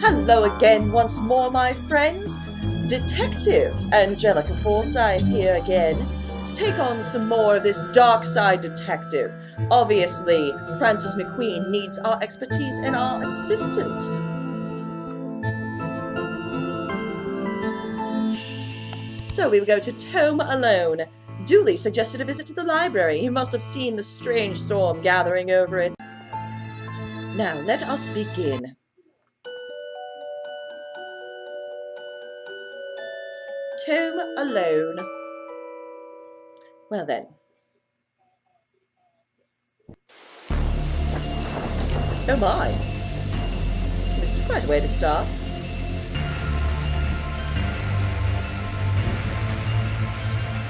Hello again once more, my friends. Detective Angelica Forsyth here again to take on some more of this Darkside Detective. Obviously, Francis McQueen needs our expertise and our assistance. So we will go to Tome Alone. Dooley suggested a visit to the library. He must have seen the strange storm gathering over it. Now let us begin. Tome Alone. Well then. Oh my. This is quite a way to start.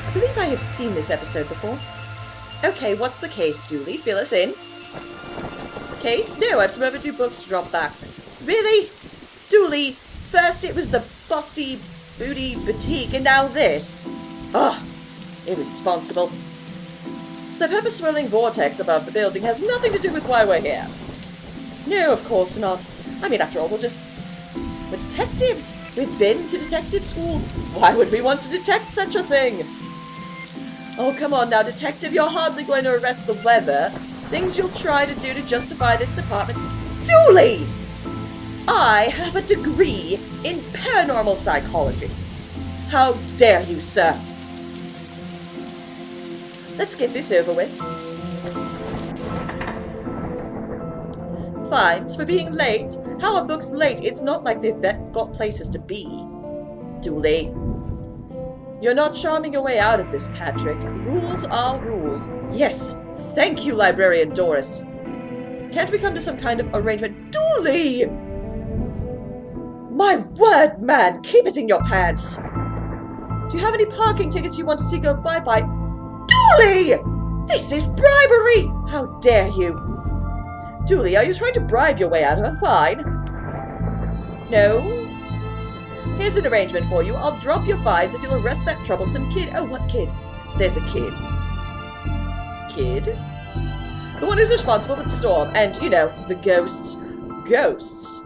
I believe I have seen this episode before. Okay, what's the case, Dooley? Fill us in. Case? No, I have some overdue books to drop back. Really? Dooley, first it was the busty booty boutique, and now this. Ugh, irresponsible. So the pepper-swirling vortex above the building has nothing to do with why we're here. No, of course not. I mean, after all, we're detectives. We've been to detective school. Why would we want to detect such a thing? Oh, come on now, detective, you're hardly going to arrest the weather. Things you'll try to do to justify this department. Dooley! I have a degree in paranormal psychology. How dare you, sir? Let's get this over with. Fines for being late. How are books late? It's not like they've got places to be. Dooley. You're not charming your way out of this, Patrick. Rules are rules. Yes, thank you, Librarian Doris. Can't we come to some kind of arrangement? Dooley! My word, man! Keep it in your pants! Do you have any parking tickets you want to see go bye-bye? Dooley! This is bribery! How dare you! Dooley, are you trying to bribe your way out of a fine? No? Here's an arrangement for you. I'll drop your fines if you'll arrest that troublesome kid. Oh, what kid? There's a kid. Kid? The one who's responsible for the storm. And, you know, the ghosts. Ghosts?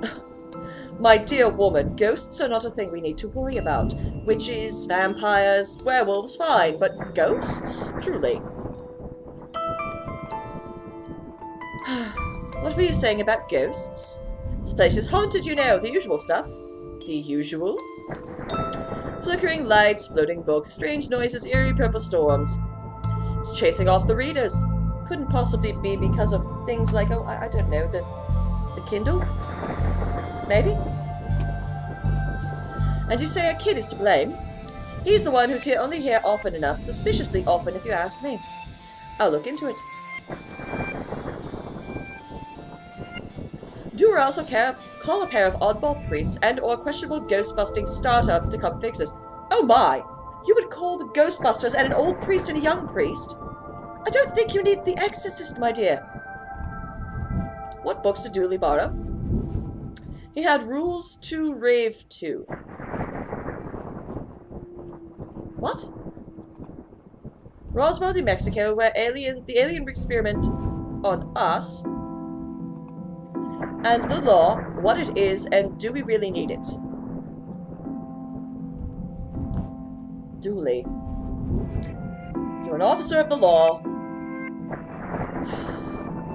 My dear woman, ghosts are not a thing we need to worry about. Witches, vampires, werewolves, fine. But ghosts? Truly. What were you saying about ghosts? This place is haunted, you know. The usual stuff. The usual? Flickering lights, floating books, strange noises, eerie purple storms. It's chasing off the readers. Couldn't possibly be because of things like, oh, I don't know, the Kindle? Maybe? And you say a kid is to blame? He's the one who's only here often enough, suspiciously often if you ask me. I'll look into it. Do or also call a pair of oddball priests and or questionable ghost-busting startup to come fix us. Oh my! You would call the Ghostbusters and an old priest and a young priest? I don't think you need the exorcist, my dear. What books did Dooley borrow? He had Rules to Rave 2. What? Roswell, New Mexico, where the alien experiment on us, and the law, what it is, and do we really need it? Dooley. You're an officer of the law.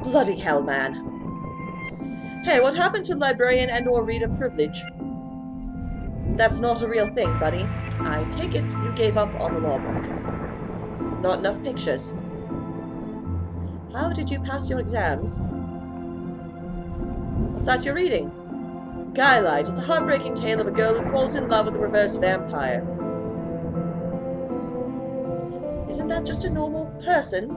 Bloody hell, man. Hey, what happened to librarian and or reader privilege? That's not a real thing, buddy. I take it you gave up on the law book. Not enough pictures. How did you pass your exams? What's that you're reading? Skylight. It's a heartbreaking tale of a girl who falls in love with a reverse vampire. Isn't that just a normal person?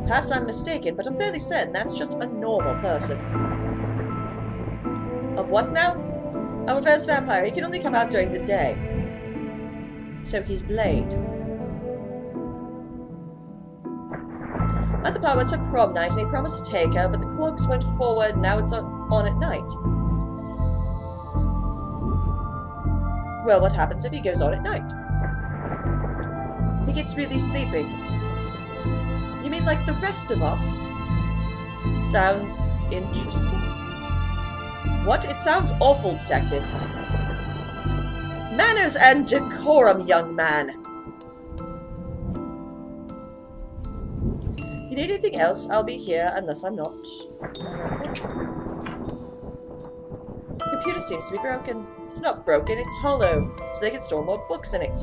Perhaps I'm mistaken, but I'm fairly certain that's just a normal person. Of what now? A reverse vampire. He can only come out during the day. So he's Blade. At the part went to prom night and he promised to take her, but the clocks went forward and now it's on at night. Well, what happens if he goes on at night? He gets really sleepy. You mean like the rest of us? Sounds interesting. What? It sounds awful, Detective. Manners and decorum, young man. You need anything else? I'll be here unless I'm not. The computer seems to be broken. It's not broken, it's hollow, so they can store more books in it.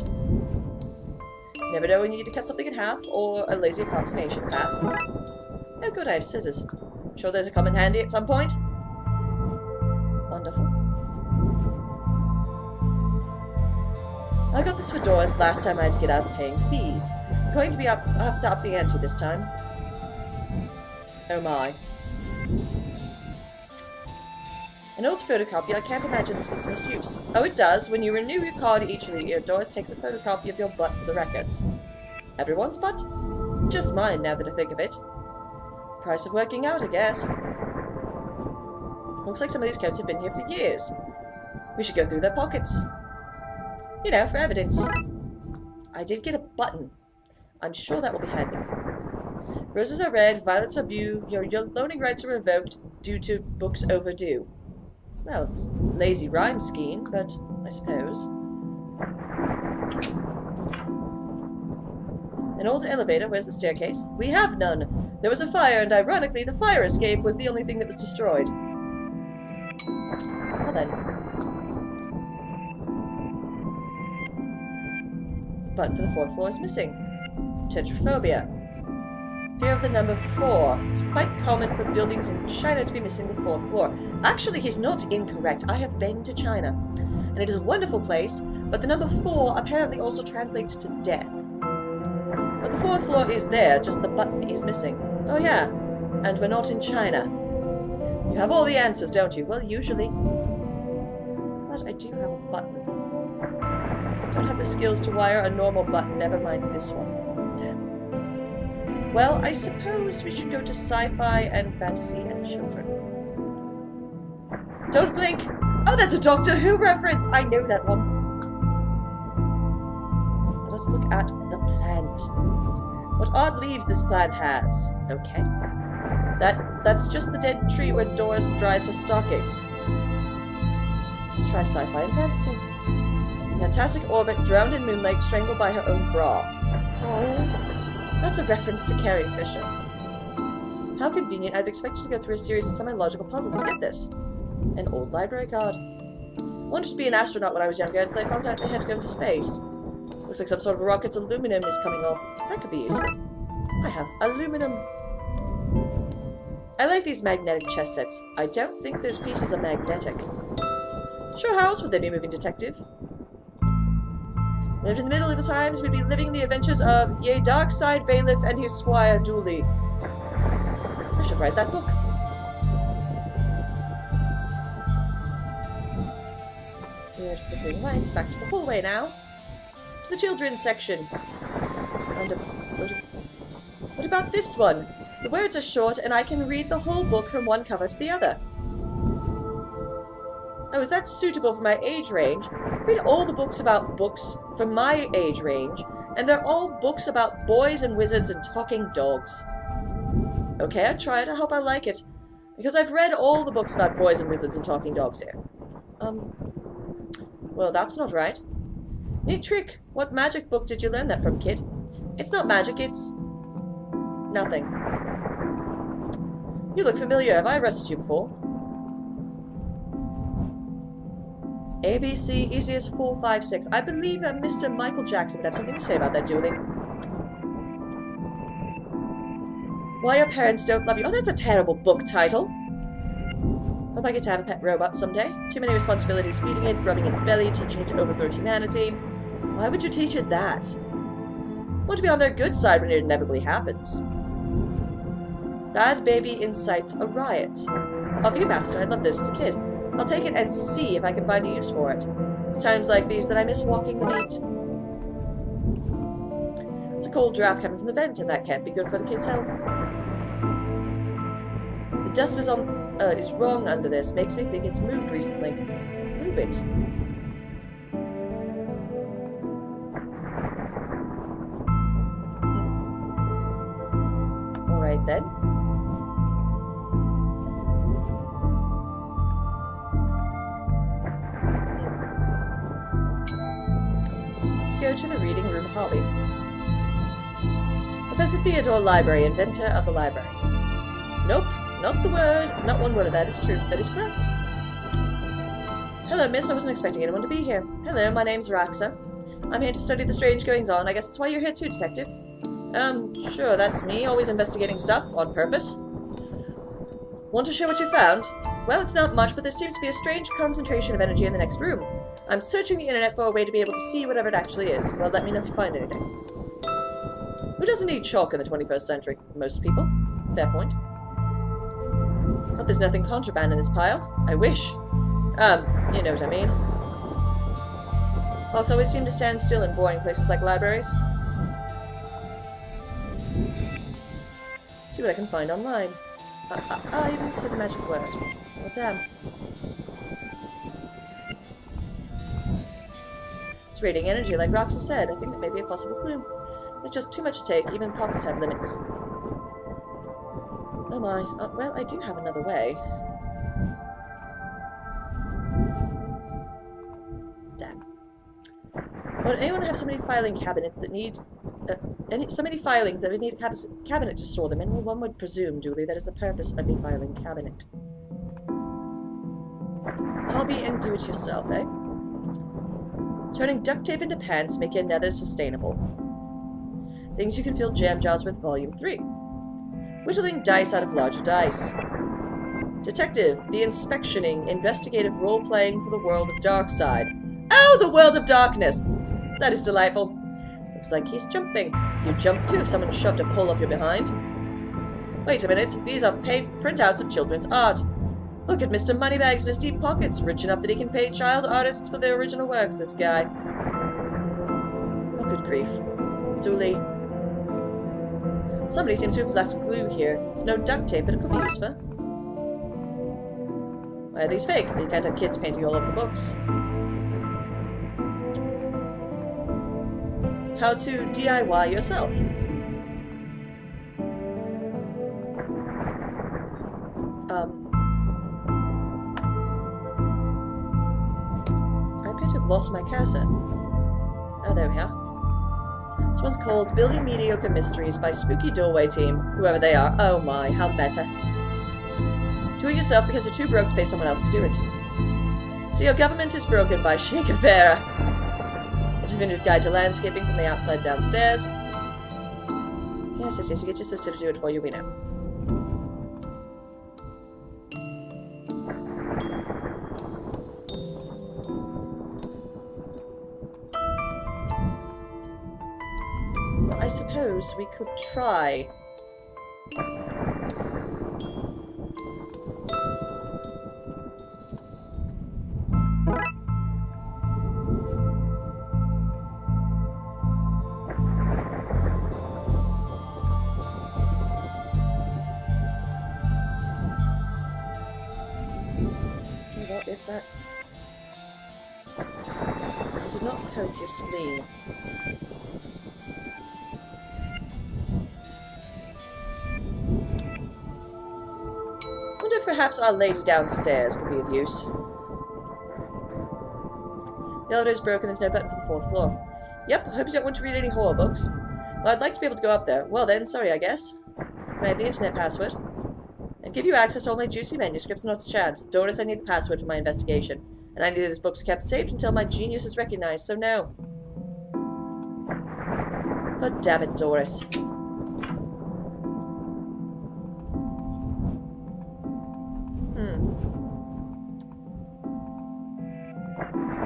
You never know when you need to cut something in half, or a lazy approximation of half. Oh good, I have scissors. I'm sure those will come in handy at some point. Wonderful. I got this for Doris last time I had to get out of paying fees. I'm going to be have to up the ante this time. Oh my. An old photocopy, I can't imagine this gets misuse. Oh, it does. When you renew your card each year, Doris takes a photocopy of your butt for the records. Everyone's butt? Just mine, now that I think of it. Price of working out, I guess. Looks like some of these coats have been here for years. We should go through their pockets. You know, for evidence. I did get a button. I'm sure that will be handy. Roses are red, violets are blue, your loaning rights are revoked due to books overdue. Well, lazy rhyme scheme, but I suppose. An old elevator, where's the staircase? We have none. There was a fire, and ironically, the fire escape was the only thing that was destroyed. Well then. The button for the 4th floor is missing. Tetraphobia. Fear of the number 4. It's quite common for buildings in China to be missing the 4th floor. Actually, he's not incorrect. I have been to China, and it is a wonderful place, but the number 4 apparently also translates to death. But the 4th floor is there, just the button is missing. Oh yeah, and we're not in China. You have all the answers, don't you? Well, usually. But I do have a button. Don't have the skills to wire a normal button, never mind this one. Well, I suppose we should go to sci-fi and fantasy and children. Don't blink! Oh, that's a Doctor Who reference! I know that one. Let us look at the plant. What odd leaves this plant has. Okay. That's just the dead tree where Doris dries her stockings. Let's try sci-fi and fantasy. Fantastic orbit, drowned in moonlight, strangled by her own bra. Oh. That's a reference to Carrie Fisher. How convenient. I've expected to go through a series of semi-logical puzzles to get this. An old library card. I wanted to be an astronaut when I was younger until I found out they had to go into space. Looks like some sort of a rocket's aluminum is coming off. That could be useful. I have aluminum. I like these magnetic chess sets. I don't think those pieces are magnetic. Sure, how else would they be moving, Detective? Lived in the middle of the times, we'd be living the adventures of yea Darkside Bailiff and his squire Dooley. I should write that book. Weird flickering lights, back to the hallway now. To the children's section. What about this one? The words are short and I can read the whole book from one cover to the other. Oh, is that suitable for my age range? Read all the books about books from my age range, and they're all books about boys and wizards and talking dogs. Okay, I tried. I hope I like it. Because I've read all the books about boys and wizards and talking dogs here. Well, that's not right. Neat trick. What magic book did you learn that from, kid? It's not magic, it's... nothing. You look familiar. Have I arrested you before? ABC, easiest 4, 5, 6. I believe that Mr. Michael Jackson would have something to say about that, Julie. Why Your Parents Don't Love You. Oh, that's a terrible book title. Hope I get to have a pet robot someday. Too many responsibilities feeding it, rubbing its belly, teaching it to overthrow humanity. Why would you teach it that? Want to be on their good side when it inevitably happens. Bad baby incites a riot. Of you, Master. I loved this as a kid. I'll take it and see if I can find a use for it. It's times like these that I miss walking the beat. It's a cold draft coming from the vent, and that can't be good for the kid's health. The dust is wrong under this. Makes me think it's moved recently. Move it. Alright then. go to the reading room hobby. Professor Theodore Library, inventor of the library. Nope, not one word of that is true. That is correct. Hello, miss. I wasn't expecting anyone to be here. Hello, my name's Raxa. I'm here to study the strange goings-on. I guess that's why you're here too, Detective. Sure, that's me, always investigating stuff, on purpose. Want to share what you found? Well, it's not much, but there seems to be a strange concentration of energy in the next room. I'm searching the internet for a way to be able to see whatever it actually is. Well, let me know if you find anything. Who doesn't need chalk in the 21st century? Most people. Fair point. Hope there's nothing contraband in this pile. I wish. You know what I mean. Clocks always seem to stand still in boring places like libraries. Let's see what I can find online. You didn't say the magic word. Well, damn. It's radiating energy, like Roxa said. I think that may be a possible clue. It's just too much to take. Even pockets have limits. Oh my. Well, I do have another way. Damn. Would anyone have so many filing cabinets that need... so many filings that would need a cabinet to store them in? Well, one would presume, Dooley, that is the purpose of a filing cabinet. Hobby and do-it-yourself, eh? Turning duct tape into pants, make your nether sustainable. Things you can fill jam jars with, Volume 3. Whittling dice out of larger dice. Detective, the inspectioning, investigative role-playing for the world of Darkside. Oh, the world of darkness! That is delightful. Looks like he's jumping. You'd jump too if someone shoved a pole up your behind. Wait a minute, these are paid printouts of children's art. Look at Mr. Moneybags in his deep pockets, rich enough that he can pay child artists for their original works, this guy. Oh, good grief. Dooley. Somebody seems to have left glue here. It's no duct tape, but it could be useful. Why are these fake? You can't have kids painting all over the books. How to DIY yourself. I appear to have lost my cursor. Oh, there we are. This one's called Building Mediocre Mysteries by Spooky Doorway Team, whoever they are. Oh my, how meta. Do it yourself because you're too broke to pay someone else to do it. So your government is broken by Che Guevara. Definitive guide to landscaping from the outside downstairs. Yes, you get your sister to do it for you, we know. Well, I suppose we could try. If that did not poke your spleen. Wonder if perhaps Our Lady downstairs could be of use. The elevator's broken, there's no button for the 4th floor. Yep, I hope you don't want to read any horror books. Well, I'd like to be able to go up there. Well then, sorry, I guess. Can I have the internet password? And give you access to all my juicy manuscripts, not a chance. Doris, I need the password for my investigation. And I need those books kept safe until my genius is recognized, so no. God damn it, Doris.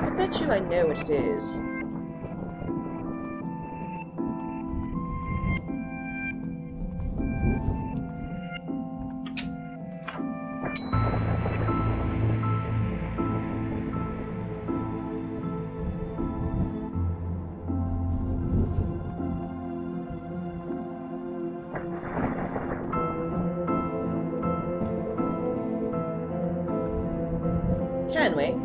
I bet you I know what it is. Can we?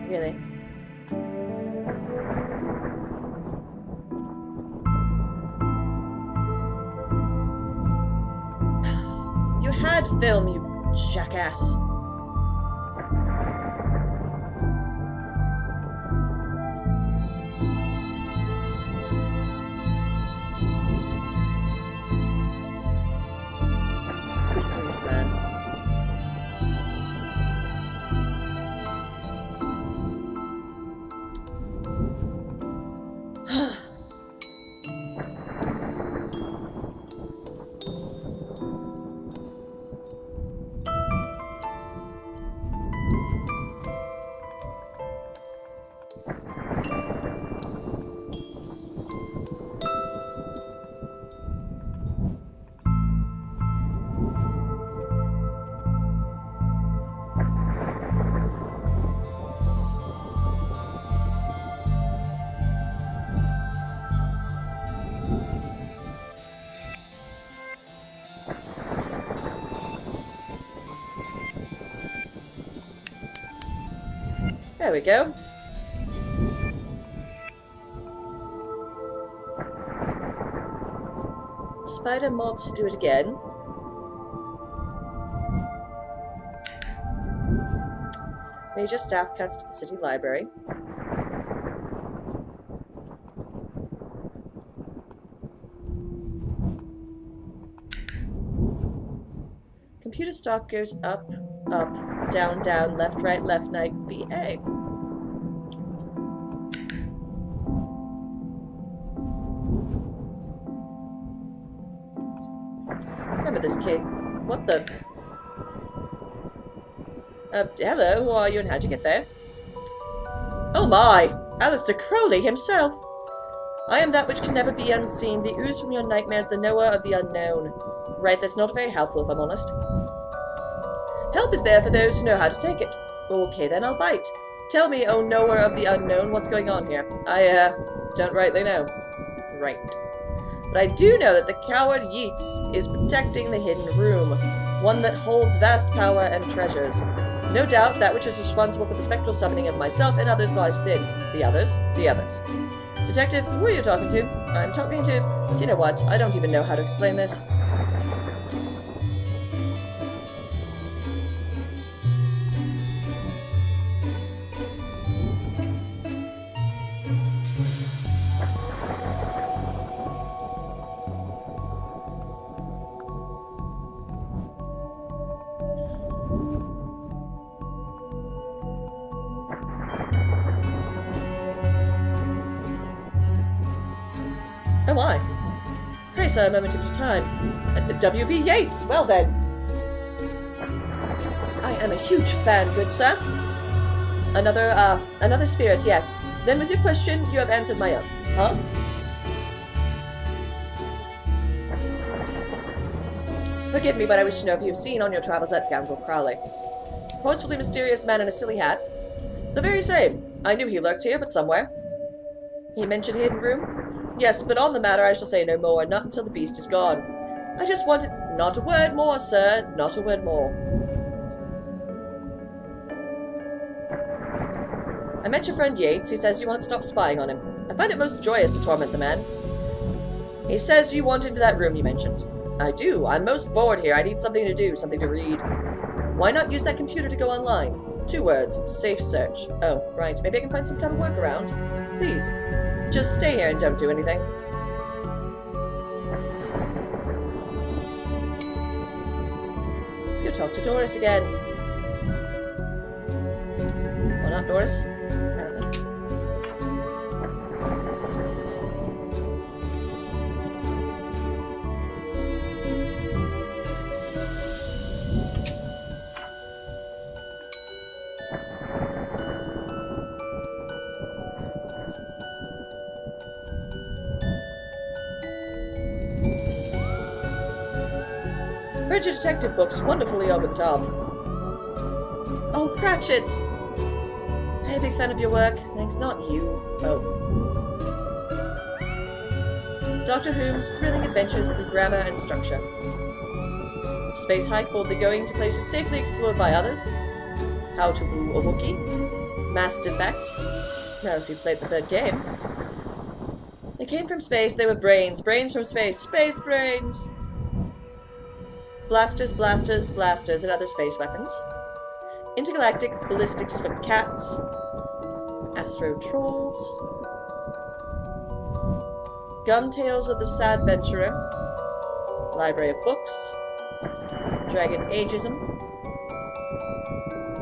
Really? had film, you jackass. Good grief, man. There we go. Spider moths do it again. Major staff cuts to the city library. Computer stock goes up, up, down, down, left, right, BA. Remember this case. What the? Hello, who are you and how'd you get there? Oh my! Alistair Crowley himself! I am that which can never be unseen, the ooze from your nightmares, the knower of the unknown. Right, that's not very helpful if I'm honest. Help is there for those who know how to take it. Okay, then I'll bite. Tell me, oh knower of the unknown, what's going on here? I, don't rightly know. Right. But I do know that the coward Yeats is protecting the hidden room, one that holds vast power and treasures. No doubt that which is responsible for the spectral summoning of myself and others lies within. The others? The others. Detective, who are you talking to? I'm talking to... You know what? I don't even know how to explain this. Oh my. Pray, sir, a moment of your time. W.B. Yeats! Well then. I am a huge fan, good sir. Another spirit, yes. Then with your question, you have answered my own. Huh? Forgive me, but I wish to know if you have seen on your travels that scoundrel Crowley. Forcefully mysterious man in a silly hat. The very same. I knew he lurked here, but somewhere. He mentioned hidden room? Yes, but on the matter I shall say no more, not until the beast is gone. I just wanted... Not a word more, sir. Not a word more. I met your friend Yeats. He says you won't stop spying on him. I find it most joyous to torment the man. He says you want into that room you mentioned. I do. I'm most bored here. I need something to do, something to read. Why not use that computer to go online? 2 words. Safe search. Oh, right. Maybe I can find some kind of workaround. Please. Just stay here and don't do anything. Let's go talk to Doris again. Well, not Doris. Apparently. Read your detective books, wonderfully over the top. Oh, Pratchett! I'm a big fan of your work. Thanks, not you. Oh. Dr. Whom's thrilling adventures through grammar and structure. Space hike boldly going to places safely explored by others. How to woo a Wookiee. Mass defect. Well, if you played the 3rd game. They came from space, they were brains. Brains from space. Space brains! Blasters, blasters, blasters, and other space weapons. Intergalactic ballistics for cats. Astro trolls. Gum Tales of the Sad Venturer. Library of Books. Dragon Ageism.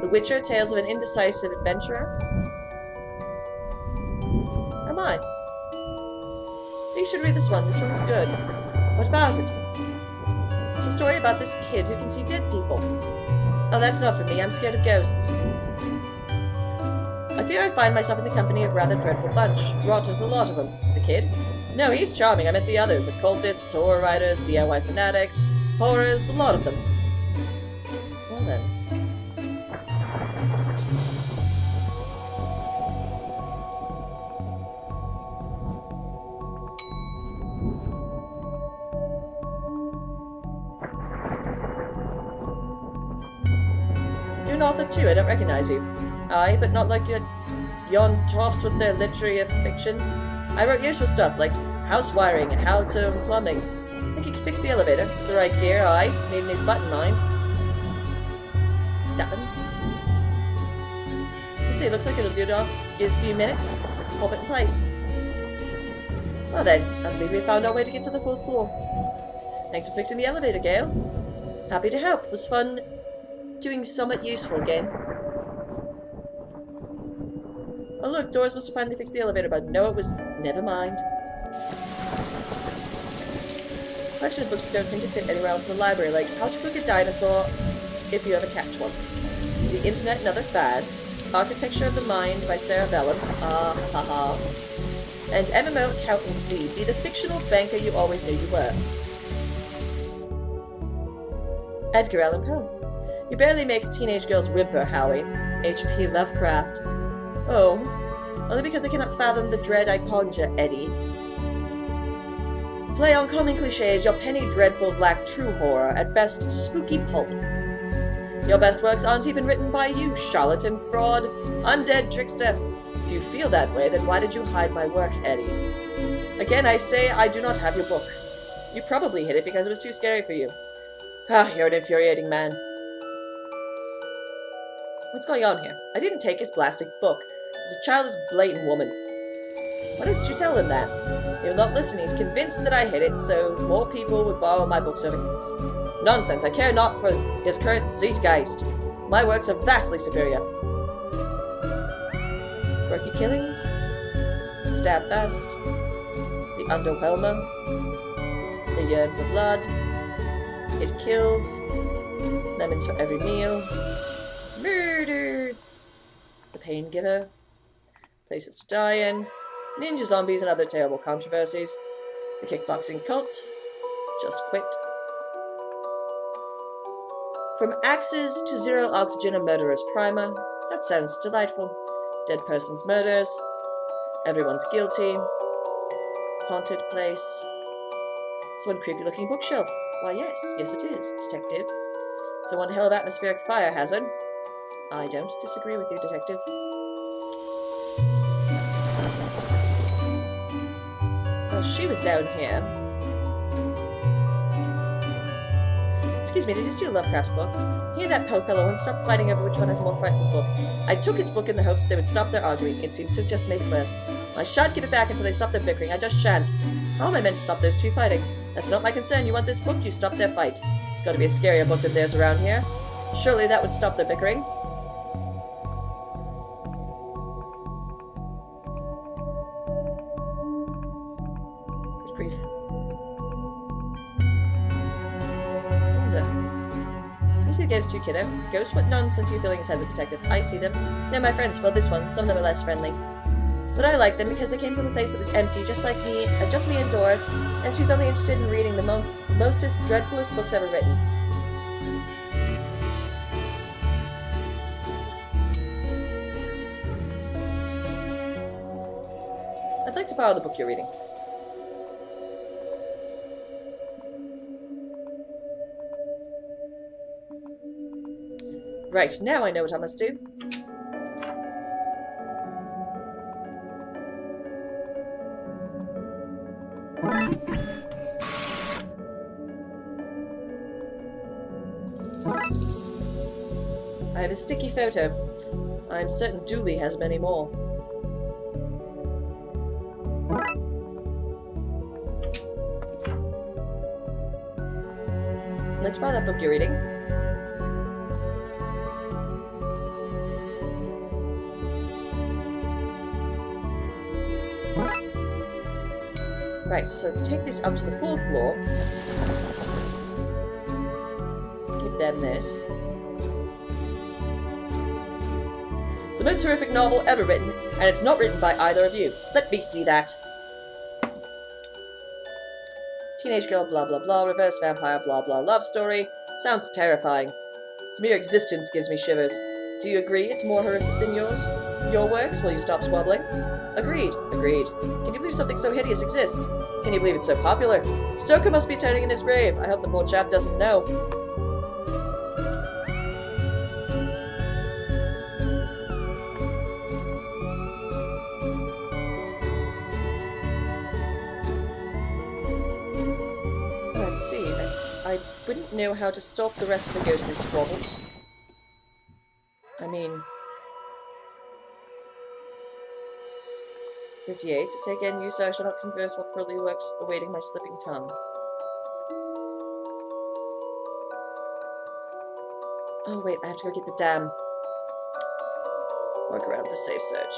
The Witcher, Tales of an Indecisive Adventurer. Oh my. You should read this one. This one is good. What about it? It's a story about this kid who can see dead people. Oh, that's not for me. I'm scared of ghosts. I fear I find myself in the company of a rather dreadful bunch. Rot is a lot of them. The kid? No, he's charming. I meant the others. Occultists, horror writers, DIY fanatics, horrors, a lot of them. Well then. You're an author too. I don't recognize you. Aye, but not like yon toffs with their literary fiction. I wrote useful stuff like house wiring and how to plumbing. Think you could fix the elevator? The right gear, aye. Need a new button, mind. That one. You see, it looks like it'll do it all. Gives a few minutes. Pop it in place. Well then, I believe we found our way to get to the 4th floor. Thanks for fixing the elevator, Gale. Happy to help. It was fun doing somewhat useful again. Oh look, Doris must have finally fixed the elevator, but no, it was... Never mind. Collection of books don't seem to fit anywhere else in the library, like How to Cook a Dinosaur if you ever catch one. The Internet and Other Fads. Architecture of the Mind by Sarah Vellum. Ah, ha ha. And MMO Accountancy. Be the fictional banker you always knew you were. Edgar Allan Poe. You barely make teenage girls whimper, Howie. H.P. Lovecraft. Oh, only because I cannot fathom the dread I conjure, Eddie. Play on common cliches, your penny dreadfuls lack true horror, at best spooky pulp. Your best works aren't even written by you, charlatan, fraud, undead trickster. If you feel that way, then why did you hide my work, Eddie? Again, I say I do not have your book. You probably hid it because it was too scary for you. Ah, you're an infuriating man. What's going on here? I didn't take his plastic book. He's a childish, blatant woman. Why didn't you tell him that? He will not listen. He's convinced that I hid it, so more people would borrow my books over his. Nonsense. I care not for his current Zeitgeist. My works are vastly superior. Quirky Killings. Stabfast. The Underwhelmer. The Yearn for Blood. It Kills. Lemons for Every Meal. Murder. The Pain Giver. Places to Die In. Ninja Zombies and Other Terrible Controversies. The Kickboxing Cult. Just Quit. From Axes to Zero Oxygen, a Murderer's Primer. That sounds delightful. Dead Person's Murders. Everyone's Guilty. Haunted Place. It's one creepy looking bookshelf. Why yes it is, Detective. It's a one hell of atmospheric fire hazard. I don't disagree with you, Detective. Well, she was down here. Excuse me, did you steal Lovecraft's book? He and that Poe fellow won't stop fighting over which one has a more frightening book. I took his book in the hopes they would stop their arguing. It seems to have just made it worse. I shan't give it back until they stop their bickering. I just shan't. How am I meant to stop those two fighting? That's not my concern. You want this book, you stop their fight. It's got to be a scarier book than theirs around here. Surely that would stop their bickering. Good grief. You see the ghost too, kiddo? Ghosts? What nonsense are you filling his head with, Detective? I see them. They're my friends. Well, this one. Some of them are less friendly. But I like them because they came from a place that was empty, just like me, just me indoors, and she's only interested in reading the mostest, dreadfulest books ever written. I'd like to borrow the book you're reading. Right, now I know what I must do. have a sticky photo. I'm certain Dooley has many more. Let's buy that book you're reading. Right, so let's take this up to the 4th floor. Give them this. It's the most horrific novel ever written, and it's not written by either of you. Let me see that. Teenage girl, blah blah blah, reverse vampire, blah blah, love story. Sounds terrifying. Its mere existence gives me shivers. Do you agree it's more horrific than yours? Your works? Will you stop squabbling? Agreed. Agreed. Can you believe something so hideous exists? Can you believe it's so popular? Stoker must be turning in his grave. I hope the poor chap doesn't know. Let's see. I wouldn't know how to stop the rest of the ghostly squabbles. I mean... This Yates, say again, you, sir, shall not converse what currently lurks awaiting my slipping tongue. Oh wait, I have to go get the damn workaround for safe search.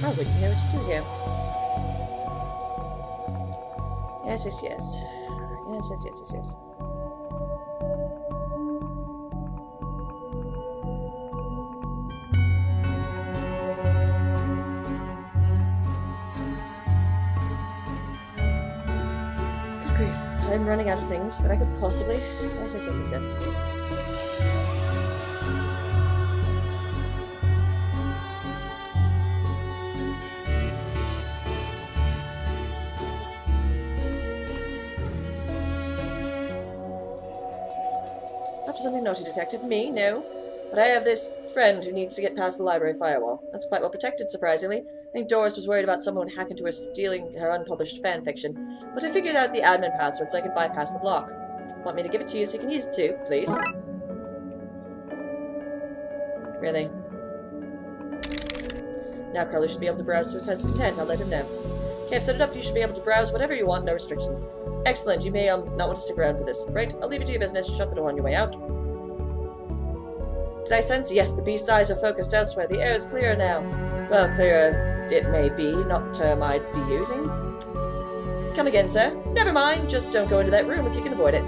I wouldn't know what to do here. Yes, yes, yes. Yes, yes, yes, yes, yes. Good grief. I'm running out of things that I could possibly... Yes, yes, yes, yes, yes. Something naughty, Detective? Me? No. But I have this friend who needs to get past the library firewall. That's quite well protected, surprisingly. I think Doris was worried about someone hacking into her, stealing her unpublished fanfiction. But I figured out the admin password so I could bypass the block. Want me to give it to you so you can use it too, please? Really? Now Carly should be able to browse to his heart's content. I'll let him know. Okay, I've set it up. You should be able to browse whatever you want, no restrictions. Excellent. You may not want to stick around for this. Right, I'll leave it to your business. Shut the door on your way out. Did I sense? Yes, the beast's eyes are focused elsewhere. The air is clearer now. Well, clearer it may be, not the term I'd be using. Come again, sir. Never mind, just don't go into that room if you can avoid it.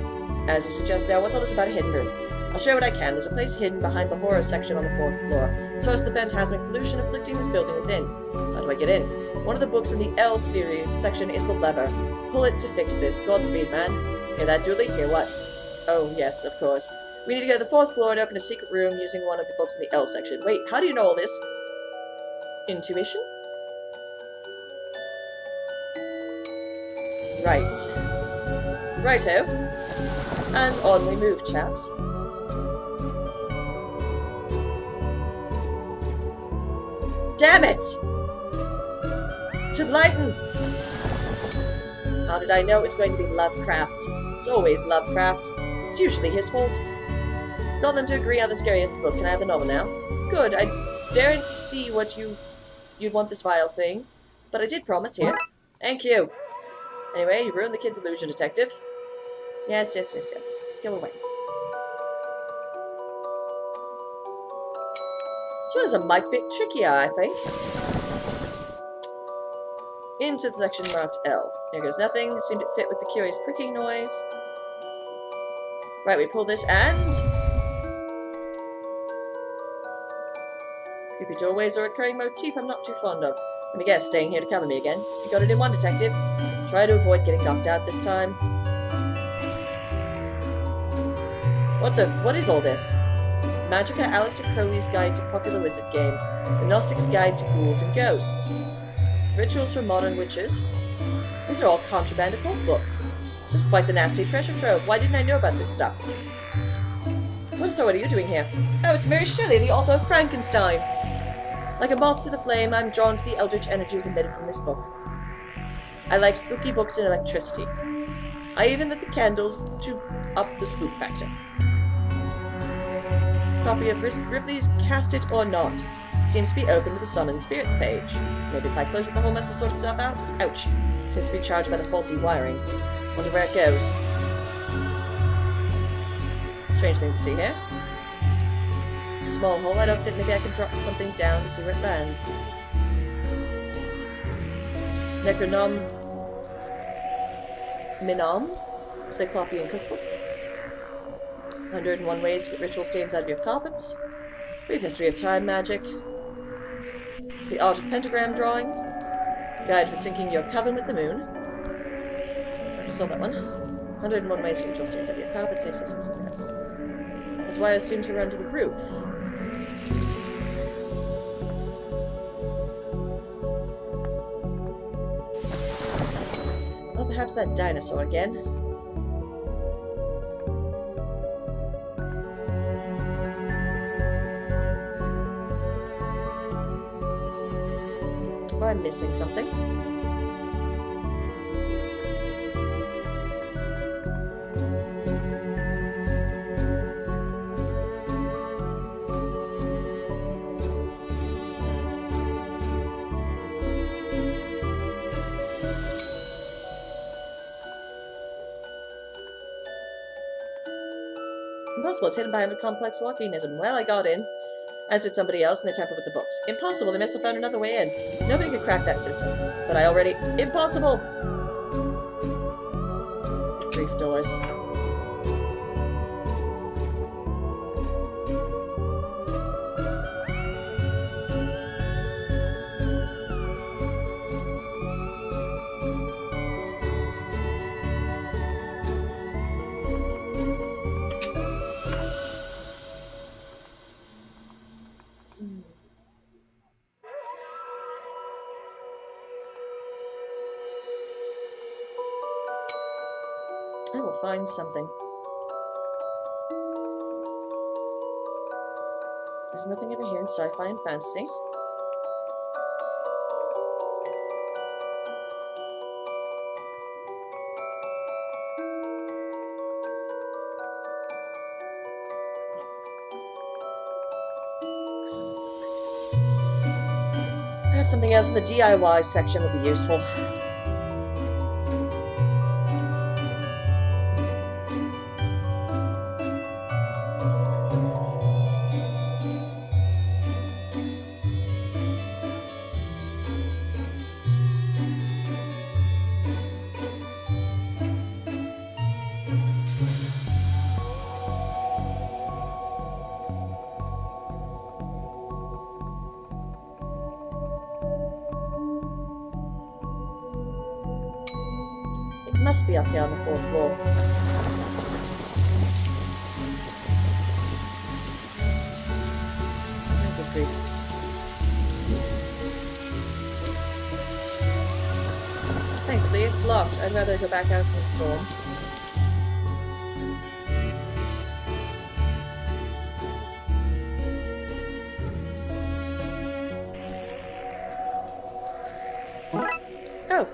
As you suggest now, what's all this about a hidden room? I'll show what I can. There's a place hidden behind the horror section on the 4th floor. So is the phantasmic pollution afflicting this building within. How do I get in? One of the books in the L series section is the lever. Pull it to fix this. Godspeed, man. Hear that, Dooley? Hear what? Oh, yes, of course. We need to go to the 4th floor and open a secret room using one of the books in the L section. Wait, how do you know all this? Intuition? Right. Righto. And on we move, chaps. Damn it! To Blyton! How did I know it was going to be Lovecraft? It's always Lovecraft. It's usually his fault. Got them to agree on the scariest book. Can I have the novel now? Good. I daren't see what you'd want this vile thing, but I did promise here. Thank you. Anyway, you ruined the kid's illusion, Detective. Yes, yes, yes, yes. Go away. This one is a mite bit trickier, I think. Into the section marked L. Here goes nothing. Seemed to fit with the curious clicking noise. Right, we pull this and... Creepy doorways are a recurring motif I'm not too fond of. Let me guess, staying here to cover me again. You got it in one, Detective. Try to avoid getting knocked out this time. What is all this? Magica Aleister Crowley's Guide to Popular Wizard Game. The Gnostic's Guide to Ghouls and Ghosts. Rituals for Modern Witches. These are all contraband occult books. This is quite the nasty treasure trove. Why didn't I know about this stuff? What are you doing here? Oh, it's Mary Shelley, the author of Frankenstein. Like a moth to the flame, I'm drawn to the eldritch energies emitted from this book. I like spooky books and electricity. I even lit the candles to up the spook factor. Copy of Ripley's Cast It or Not. It seems to be open to the Summon Spirits page. Maybe if I close it, the whole mess will sort itself out? Ouch. Seems to be charged by the faulty wiring. Wonder where it goes. Strange thing to see here. Small hole, I don't think maybe I can drop something down to see where it lands. Necronom... Minom? Cyclopean Cookbook. 101 ways to get ritual stains out of your carpets. Brief history of time magic. The art of pentagram drawing. Guide for syncing your coven with the moon. I saw that one. 101 ways to get ritual stains out of your carpets. Yes. Those wires seem to run to the roof. Well, perhaps that dinosaur again. Or I'm missing something. Impossible, it's hidden behind a complex volcanism. Well, I got in. As did somebody else, and they tampered with the books. Impossible, they must have found another way in. Nobody could crack that system. But I already... Impossible! Brief doors. I will find something. There's nothing over here in sci-fi and fantasy. Perhaps something else in the DIY section would be useful. Must be up here on the 4th floor. Thankfully, it's locked. I'd rather go back out in the storm. Oh.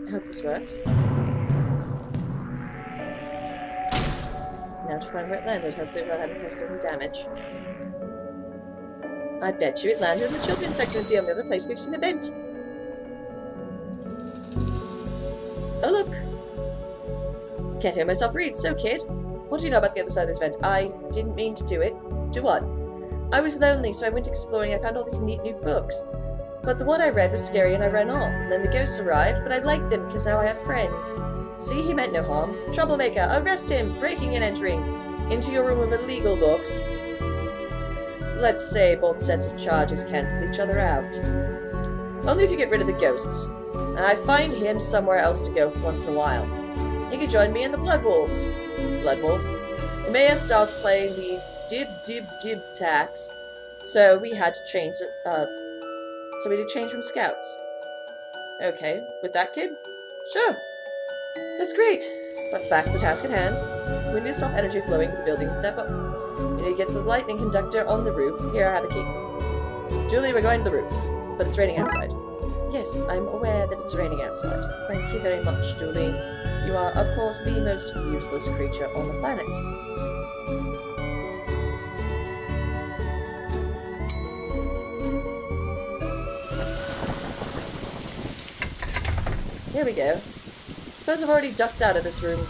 I hope this works. Now to find where it landed, hopefully without having caused any damage. I bet you it landed in the children's section. It's the only other place we've seen a vent. Oh look! Can't hear myself read. So, kid, what do you know about the other side of this vent? I didn't mean to do it. Do what? I was lonely, so I went exploring. I found all these neat new books. But the one I read was scary and I ran off. And then the ghosts arrived, but I liked them because now I have friends. See, he meant no harm. Troublemaker, arrest him! Breaking and entering into your room with illegal books. Let's say both sets of charges cancel each other out. Only if you get rid of the ghosts. and I find him somewhere else to go once in a while. He could join me in the Blood Wolves. Blood Wolves? The mayor stopped playing the dib tax, so we had to change it, so we had to change from scouts. Okay, with that kid? Sure. That's great. But back to the task at hand. We need to stop energy flowing to the buildings with that book. We need to get to the lightning conductor on the roof. Here, I have the key. Julie, we're going to the roof. But it's raining outside. Yes, I'm aware that it's raining outside. Thank you very much, Julie. You are, of course, the most useless creature on the planet. There we go. Suppose I've already ducked out of this room.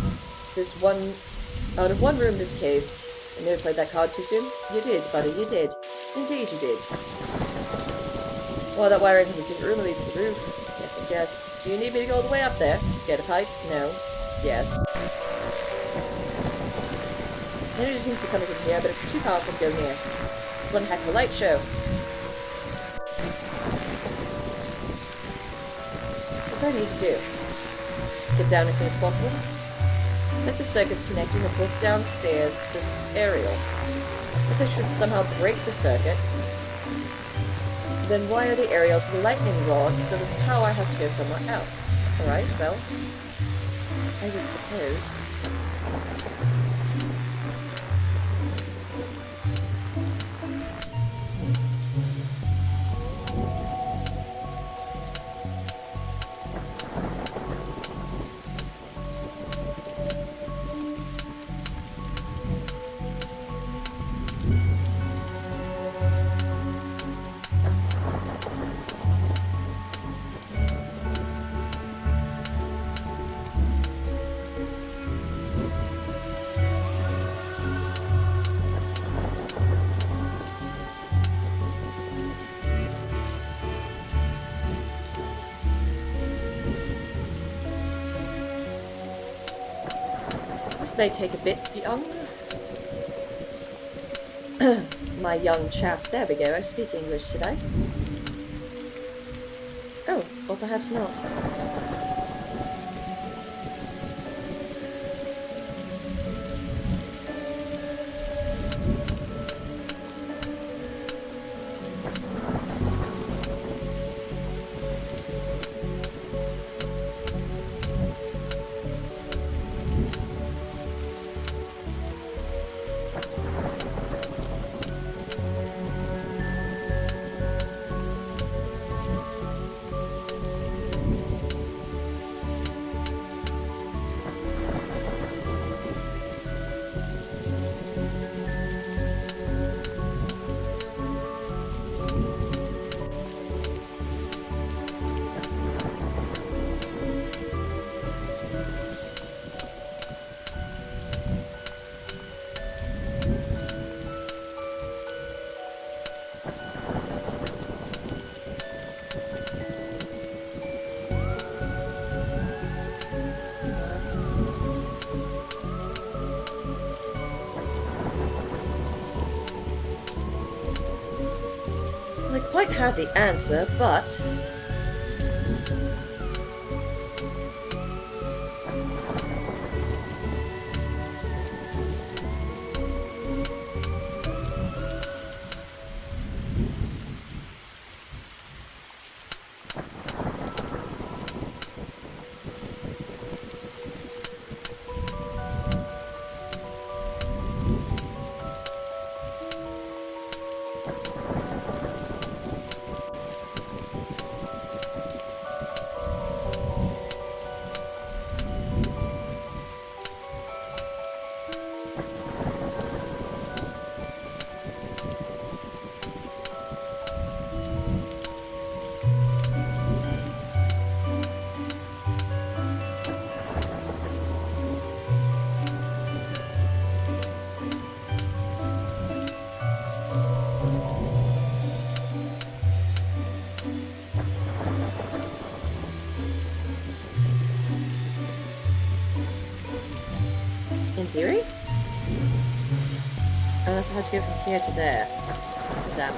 Out of one room in this case. I never played that card too soon. You did, buddy, you did. Indeed you did. Well, that wiring from the secret room leads to the roof. Yes, yes, yes. Do you need me to go all the way up there? Scared of heights? No. Yes. Energy seems to be coming from here, but it's too powerful to go near. It's one heck of a light show. What do I need to do? Get down as soon as possible? Looks like the circuit's connecting the book downstairs to this aerial. Guess I should somehow break the circuit. Then wire the aerial to the lightning rod so that the power has to go somewhere else. Alright, well, I would suppose. May take a bit young. My young chaps. There we go. I speak English today. Oh, or perhaps not. I quite had the answer, but... in theory? Unless I had to go from here to there. Damn.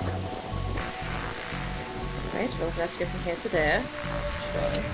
Right, well, let's go from here to there. Let's try.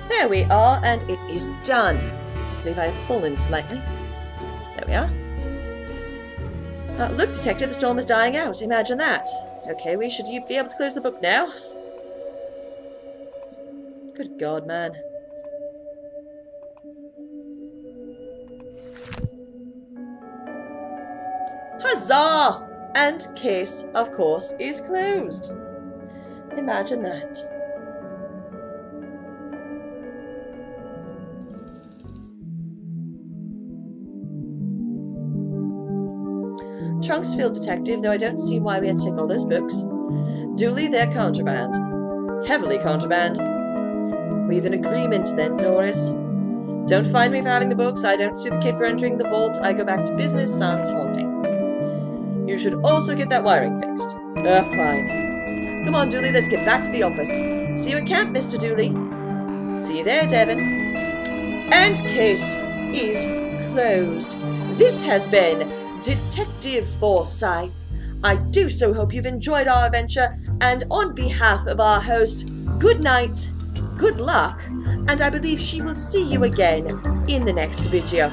There we are, and it is done. I believe I have fallen slightly. There we are. Look, Detective, the storm is dying out. Imagine that. Okay, we should be able to close the book now. Good God, man. Huzzah! And case, of course, is closed. Imagine that. Trunks filled, Detective, though I don't see why we had to take all those books. Duly, they're contraband. Heavily contraband. We've an agreement then, Doris. Don't find me for having the books, I don't sue the kid for entering the vault, I go back to business sans haunting. You should also get that wiring fixed. Fine. Come on, Dooley, let's get back to the office. See you at camp, Mr. Dooley. See you there, Devon. And case is closed. This has been Detective Forsyth. I do so hope you've enjoyed our adventure, and on behalf of our host, good night, good luck, and I believe she will see you again in the next video.